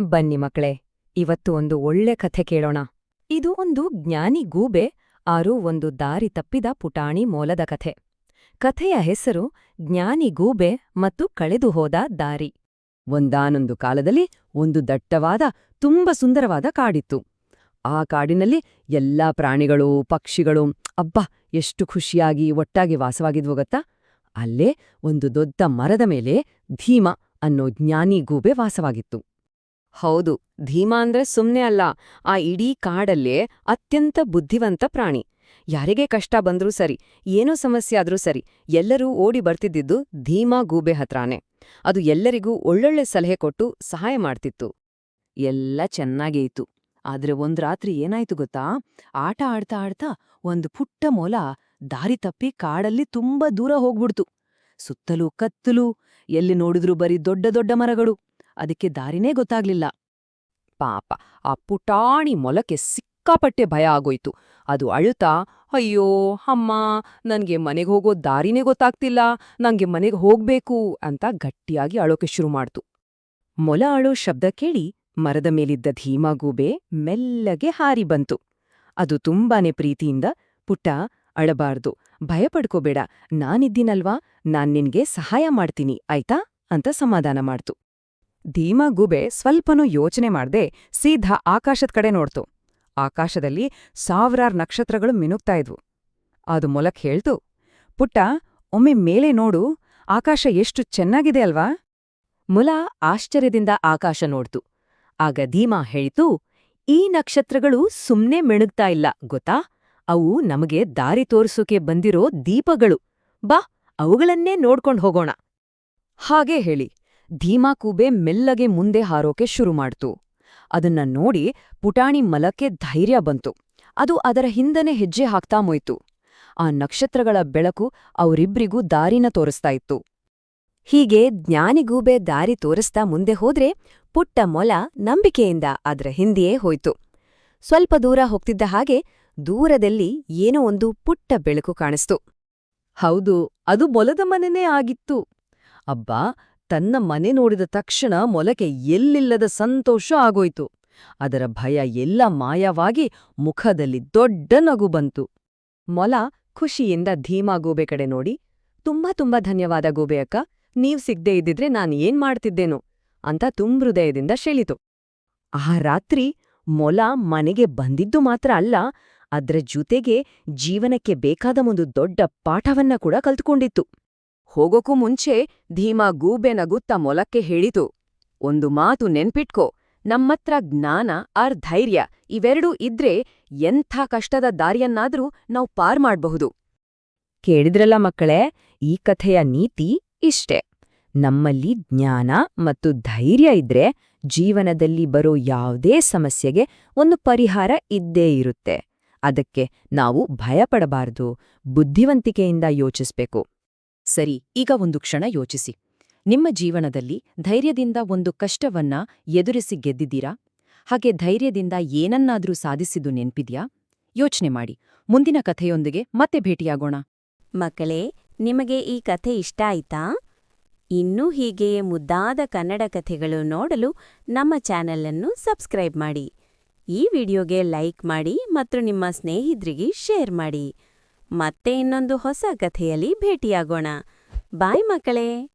ಬನ್ನಿ ಮಕ್ಕಳೇ, ಇವತ್ತು ಒಂದು ಒಳ್ಳೆ ಕಥೆ ಕೇಳೋಣ. ಇದು ಒಂದು ಜ್ಞಾನಿ ಗೂಬೆ ಆರು ಒಂದು ದಾರಿ ತಪ್ಪಿದ ಪುಟಾಣಿ ಮೋಲದ ಕಥೆ. ಕಥೆಯ ಹೆಸರು ಜ್ಞಾನಿ ಗೂಬೆ ಮತ್ತು ಕಳೆದು ಹೋದ ದಾರಿ. ಒಂದಾನೊಂದು ಕಾಲದಲ್ಲಿ ಒಂದು ದಟ್ಟವಾದ ತುಂಬ ಸುಂದರವಾದ ಕಾಡಿತ್ತು. ಆ ಕಾಡಿನಲ್ಲಿ ಎಲ್ಲಾ ಪ್ರಾಣಿಗಳು, ಪಕ್ಷಿಗಳು ಅಬ್ಬಾ ಎಷ್ಟು ಖುಷಿಯಾಗಿ ಒಟ್ಟಾಗಿ ವಾಸವಾಗಿದ್ವು ಗೊತ್ತಾ. ಅಲ್ಲೇ ಒಂದು ದೊಡ್ಡ ಮರದ ಮೇಲೆ ಧೀಮಾ ಅನ್ನೋ ಜ್ಞಾನಿ ಗೂಬೆ ವಾಸವಾಗಿತ್ತು. ಹೌದು, ಧೀಮಾ ಅಂದ್ರೆ ಸುಮ್ನೆ ಅಲ್ಲ, ಆ ಇಡೀ ಕಾಡಲ್ಲೇ ಅತ್ಯಂತ ಬುದ್ಧಿವಂತ ಪ್ರಾಣಿ. ಯಾರಿಗೆ ಕಷ್ಟ ಬಂದ್ರೂ ಸರಿ, ಏನೋ ಸಮಸ್ಯೆ ಆದ್ರೂ ಸರಿ, ಎಲ್ಲರೂ ಓಡಿ ಬರ್ತಿದ್ದಿದ್ದು ಧೀಮಾ ಗೂಬೆ ಹತ್ರಾನೆ. ಅದು ಎಲ್ಲರಿಗೂ ಒಳ್ಳೊಳ್ಳೆ ಸಲಹೆ ಕೊಟ್ಟು ಸಹಾಯ ಮಾಡ್ತಿತ್ತು. ಎಲ್ಲ ಚೆನ್ನಾಗೇ ಇತ್ತು. ಆದ್ರೆ ಒಂದ್ ರಾತ್ರಿ ಏನಾಯ್ತು ಗೊತ್ತಾ. ಆಟ ಆಡ್ತಾ ಆಡ್ತಾ ಒಂದು ಪುಟ್ಟ ಮೊಲ ದಾರಿ ತಪ್ಪಿ ಕಾಡಲ್ಲಿ ತುಂಬಾ ದೂರ ಹೋಗ್ಬಿಡ್ತು. ಸುತ್ತಲೂ ಕತ್ತಲು, ಎಲ್ಲಿ ನೋಡಿದ್ರೂ ಬರೀ ದೊಡ್ಡ ದೊಡ್ಡ ಮರಗಳು. ಅದಕ್ಕೆ ದಾರಿನೇ ಗೊತ್ತಾಗ್ಲಿಲ್ಲ. ಪಾಪ, ಆ ಪುಟಾಣಿ ಮೊಲಕ್ಕೆ ಸಿಕ್ಕಾಪಟ್ಟೆ ಭಯ ಆಗೋಯ್ತು. ಅದು ಅಳುತ್ತಾ, ಅಯ್ಯೋ ಅಮ್ಮ, ನನ್ಗೆ ಮನೆಗೆ ಹೋಗೋ ದಾರಿನೇ ಗೊತ್ತಾಗ್ತಿಲ್ಲ, ನಂಗೆ ಮನೆಗೆ ಹೋಗ್ಬೇಕು ಅಂತ ಗಟ್ಟಿಯಾಗಿ ಅಳೋಕೆ ಶುರು ಮಾಡ್ತು. ಮೊಲ ಅಳೋ ಶಬ್ದ ಕೇಳಿ ಮರದ ಮೇಲಿದ್ದ ಧೀಮಾಗೂಬೆ ಮೆಲ್ಲಗೆ ಹಾರಿ ಬಂತು. ಅದು ತುಂಬಾನೇ ಪ್ರೀತಿಯಿಂದ, ಪುಟ್ಟ ಅಳಬಾರ್ದು, ಭಯಪಡ್ಕೋಬೇಡ, ನಾನಿದ್ದೀನಲ್ವಾ, ನಾನ್ ನಿನ್ಗೆ ಸಹಾಯ ಮಾಡ್ತೀನಿ ಆಯ್ತಾ ಅಂತ ಸಮಾಧಾನ ಮಾಡ್ತು. ಧೀಮಾಗೂಬೆ ಸ್ವಲ್ಪನೂ ಯೋಚನೆ ಮಾಡ್ದೆ ಸೀದಾ ಆಕಾಶದ ಕಡೆ ನೋಡ್ತು. ಆಕಾಶದಲ್ಲಿ ಸಾವಿರಾರು ನಕ್ಷತ್ರಗಳು ಮಿನುಗ್ತಾ ಇದ್ವು. ಅದು ಮೊಲಕ್ ಹೇಳ್ತು, ಪುಟ್ಟ, ಒಮ್ಮೆ ಮೇಲೆ ನೋಡು, ಆಕಾಶ ಎಷ್ಟು ಚೆನ್ನಾಗಿದೆ ಅಲ್ವಾ. ಮೊಲ ಆಶ್ಚರ್ಯದಿಂದ ಆಕಾಶ ನೋಡ್ತು. ಆಗ ಧೀಮಾ ಹೇಳಿತು, ಈ ನಕ್ಷತ್ರಗಳು ಸುಮ್ನೆ ಮಿಣುಗ್ತಾ ಇಲ್ಲ ಗೊತ್ತಾ, ಅವು ನಮಗೆ ದಾರಿ ತೋರಿಸೋಕೆ ಬಂದಿರೋ ದೀಪಗಳು. ಬಾ, ಅವುಗಳನ್ನೇ ನೋಡ್ಕೊಂಡ್ ಹೋಗೋಣ. ಹಾಗೇ ಹೇಳಿ ಧೀಮಾಗೂಬೆ ಮೆಲ್ಲಗೆ ಮುಂದೆ ಹಾರೋಕೆ ಶುರು ಮಾಡ್ತು. ಅದನ್ನ ನೋಡಿ ಪುಟಾಣಿ ಮೊಲಕ್ಕೆ ಧೈರ್ಯ ಬಂತು. ಅದು ಅದರ ಹಿಂದನೆ ಹೆಜ್ಜೆ ಹಾಕ್ತಾ ಮೊಯ್ತು. ಆ ನಕ್ಷತ್ರಗಳ ಬೆಳಕು ಅವರಿಬ್ರಿಗೂ ದಾರಿನ ತೋರಿಸ್ತಾ ಇತ್ತು. ಹೀಗೆ ಜ್ಞಾನಿಗೂಬೆ ದಾರಿ ತೋರಿಸ್ತಾ ಮುಂದೆ ಹೋದ್ರೆ ಪುಟ್ಟ ಮೊಲ ನಂಬಿಕೆಯಿಂದ ಅದರ ಹಿಂದೆಯೇ ಹೋಯ್ತು. ಸ್ವಲ್ಪ ದೂರ ಹೋಗ್ತಿದ್ದ ಹಾಗೆ ದೂರದಲ್ಲಿ ಏನೋ ಒಂದು ಪುಟ್ಟ ಬೆಳಕು ಕಾಣಿಸ್ತು. ಹೌದು, ಅದು ಮೊಲದ ಮನೆನೇ ಆಗಿತ್ತು. ಅಬ್ಬಾ, ತನ್ನ ಮನೆ ನೋಡಿದ ತಕ್ಷಣ ಮೊಲಕ್ಕೆ ಎಲ್ಲಿಲ್ಲದ ಸಂತೋಷ ಆಗೋಯ್ತು. ಅದರ ಭಯ ಎಲ್ಲ ಮಾಯವಾಗಿ ಮುಖದಲ್ಲಿ ದೊಡ್ಡ ನಗು ಬಂತು. ಮೊಲ ಖುಷಿಯಿಂದ ಧೀಮಾಗೂಬೆ ಕಡೆ ನೋಡಿ, ತುಂಬಾ ಧನ್ಯವಾದ ಗೂಬೆ ಅಕ್ಕ, ನೀವ್ ಸಿಗ್ದೇ ಇದ್ದಿದ್ರೆ ನಾನ್ ಏನ್ ಮಾಡ್ತಿದ್ದೇನೋ ಅಂತ ಹೃದಯದಿಂದ ಶೇಳಿತು. ಆ ರಾತ್ರಿ ಮೊಲ ಮನೆಗೆ ಬಂದಿದ್ದು ಮಾತ್ರ ಅಲ್ಲ, ಅದ್ರ ಜೊತೆಗೆ ಜೀವನಕ್ಕೆ ಬೇಕಾದ ಒಂದು ದೊಡ್ಡ ಪಾಠವನ್ನ ಕೂಡ ಕಲ್ತ್ಕೊಂಡಿತ್ತು. ಹೋಗೋಕ್ಕೂ ಮುಂಚೆ ಧೀಮಾಗೂಬೆ ನಗುತ್ತಾ ಮೊಲಕ್ಕೆ ಹೇಳಿತು, ಒಂದು ಮಾತು ನೆನ್ಪಿಟ್ಕೋ, ನಮ್ಮತ್ರ ಜ್ಞಾನ ಆರ್ ಧೈರ್ಯ ಇವೆರಡೂ ಇದ್ರೆ ಎಂಥ ಕಷ್ಟದ ದಾರಿಯನ್ನಾದ್ರೂ ನಾವು ಪಾರ್ ಮಾಡ್ಬಹುದು. ಕೇಳಿದ್ರಲ್ಲ ಮಕ್ಕಳೇ, ಈ ಕಥೆಯ ನೀತಿ ಇಷ್ಟೇ. ನಮ್ಮಲ್ಲಿ ಜ್ಞಾನ ಮತ್ತು ಧೈರ್ಯ ಇದ್ರೆ ಜೀವನದಲ್ಲಿ ಬರೋ ಯಾವುದೇ ಸಮಸ್ಯೆಗೆ ಒಂದು ಪರಿಹಾರ ಇದ್ದೇ ಇರುತ್ತೆ. ಅದಕ್ಕೆ ನಾವು ಭಯಪಡಬಾರದು, ಬುದ್ಧಿವಂತಿಕೆಯಿಂದ ಯೋಚಿಸ್ಬೇಕು. ಸರಿ, ಈಗ ಒಂದು ಕ್ಷಣ ಯೋಚಿಸಿ. ನಿಮ್ಮ ಜೀವನದಲ್ಲಿ ಧೈರ್ಯದಿಂದ ಒಂದು ಕಷ್ಟವನ್ನ ಎದುರಿಸಿ ಗೆದ್ದಿದ್ದೀರಾ? ಹಾಗೆ ಧೈರ್ಯದಿಂದ ಏನನ್ನಾದ್ರೂ ಸಾಧಿಸಿದ್ದು ನೆನ್ಪಿದ್ಯಾ? ಯೋಚನೆ ಮಾಡಿ. ಮುಂದಿನ ಕಥೆಯೊಂದಿಗೆ ಮತ್ತೆ ಭೇಟಿಯಾಗೋಣ. ಮಕ್ಕಳೇ, ನಿಮಗೆ ಈ ಕಥೆ ಇಷ್ಟ ಆಯ್ತಾ? ಇನ್ನೂ ಹೀಗೆಯೇ ಮುದ್ದಾದ ಕನ್ನಡ ಕಥೆಗಳು ನೋಡಲು ನಮ್ಮ ಚಾನೆಲ್ ಅನ್ನು ಸಬ್ಸ್ಕ್ರೈಬ್ ಮಾಡಿ. ಈ ವಿಡಿಯೋಗೆ ಲೈಕ್ ಮಾಡಿ ಮತ್ತು ನಿಮ್ಮ ಸ್ನೇಹಿತರಿಗೆ ಶೇರ್ ಮಾಡಿ. ಮತ್ತೆ ಇನ್ನೊಂದು ಹೊಸ ಕಥೆಯಲ್ಲಿ ಭೇಟಿಯಾಗೋಣ. ಬಾಯ್ ಮಕ್ಕಳೇ.